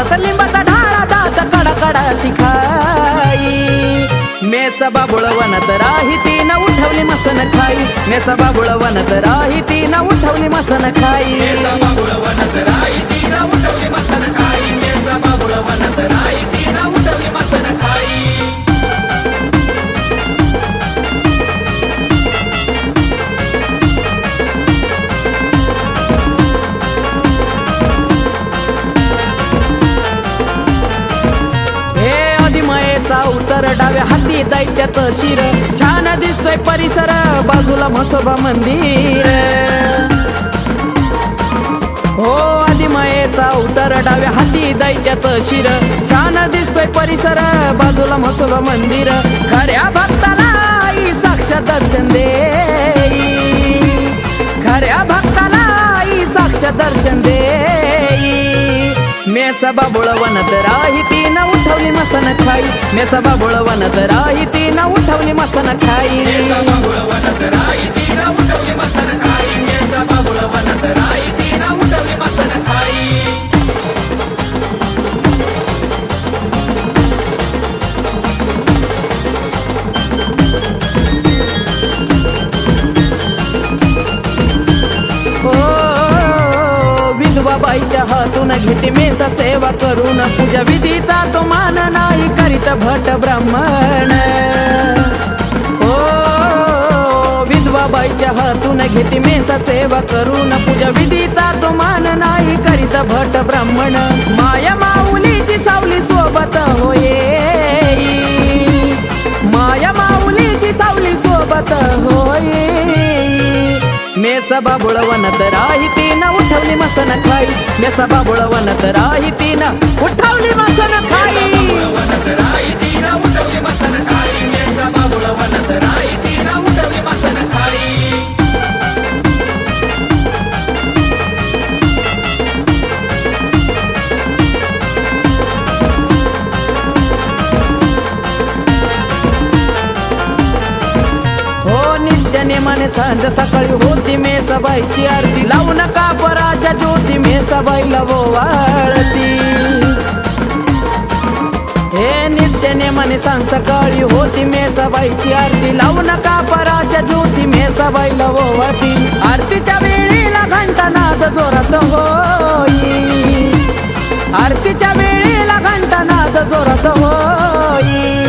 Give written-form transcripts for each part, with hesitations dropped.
हातात लिंबाचा ढाळा दात कडकडा ती खाई मेसा बाबुळ वनात राही ती न उठवली मसन खाई मेसा बाबुळ वनात राही ती न उठवली मसन खाई मेसा बाबुळ वनात राही ती न उठवली मसन खाई मेसा बाबुळ वनात राही ती न उठवली मसन खाई उतर डाव्या हाती दैत्यात शिर छान दिसतोय परिसर बाजूला म्हसोबा मंदिर हो आदिमायेचा उतर डाव्या हाती दैत्यात शिर छान दिसतोय परिसर बाजूला म्हसोबा मंदिर खऱ्या भक्ताला आई साक्षात दर्शन देई खऱ्या भक्ताला आई साक्षात दर्शन देई मेसा बाबुळ वनात राही ती न उठवली मसन खाई मेसा बाबुळ वनात राही ती न उठवली मसन खाई मेसा बाबुळ वनात राही ती न उठवली मसन खाई मेसा बाबुळ वनात राही ती न उठवली मसन खाई बाईच्या हातून घेते मेसा सेवा करून पूजा विधीचा तो मान नाही करीत भट ब्राह्मण ओ विधवा बाईच्या हातून घेते मेसा सेवा करून पूजा विधीचा तो मान नाही करीत भट ब्राह्मण माया माऊलीची सावली सोबत होये माया माऊलीची सावली सोबत होये मेसा बाबुळ वनात राही ती न उठवली मसन खाई मेसा बाबुळ वनात राही ती न उठवली मसन खाई वनात राही ती न उठवली मसन खाई मेसा बाबुळ वनात राही ती न उठवली मसन खाई नेमाने सांज सकाळी होती मेसाबाईची आरती लावू नका पराच्या ज्योती मेसाबाईला वाळती हे नित्य नेमाने सांज सकाळी होती मेसाबाईची आरती लावू नका पराच्या ज्योती मेसाबाईला वाळती आरतीच्या वेळेला घंटानाद जोरात होई आरतीच्या वेळेला घंटानाद जोरात होई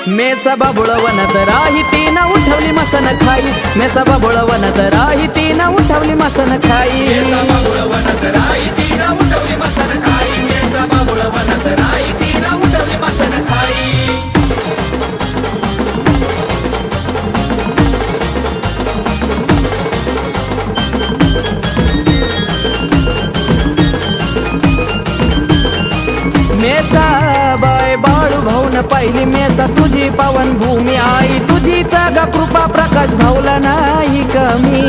मेसा बाबुळ वनात राही ती न उठवली मसन खाई मेसा बाबुळ वनात राही ती न उठवली मसन खाई मेसा बाबुळ वनात राही ती न उठवली मसन खाई मेसा बाबुळ वनात राही ती न उठवली मसन खाई मेसा बाय बाळू भाऊन पाहिली मेसा तुझी पावन भूमी आई तुझी ग कृपा प्रकाश भाऊला नाही कमी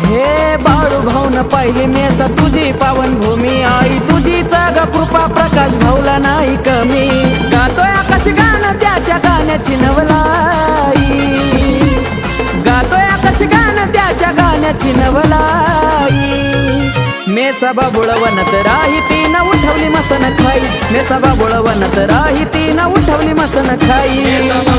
हे बाळू भाऊन पाहिली मेसा तुझी पावन भूमी आई तुझी ग कृपा प्रकाश भाऊला नाही कमी गातोय आकाश गाणं त्याच्या गाण्याची नवलाई गातोय आकाश गाणं त्याच्या गाण्याची नवलाई मेसा बाबुळ वनात राही ती न उठवली मसन खाई मेसा बाबुळ वनात राही ती न उठवली मसन खाई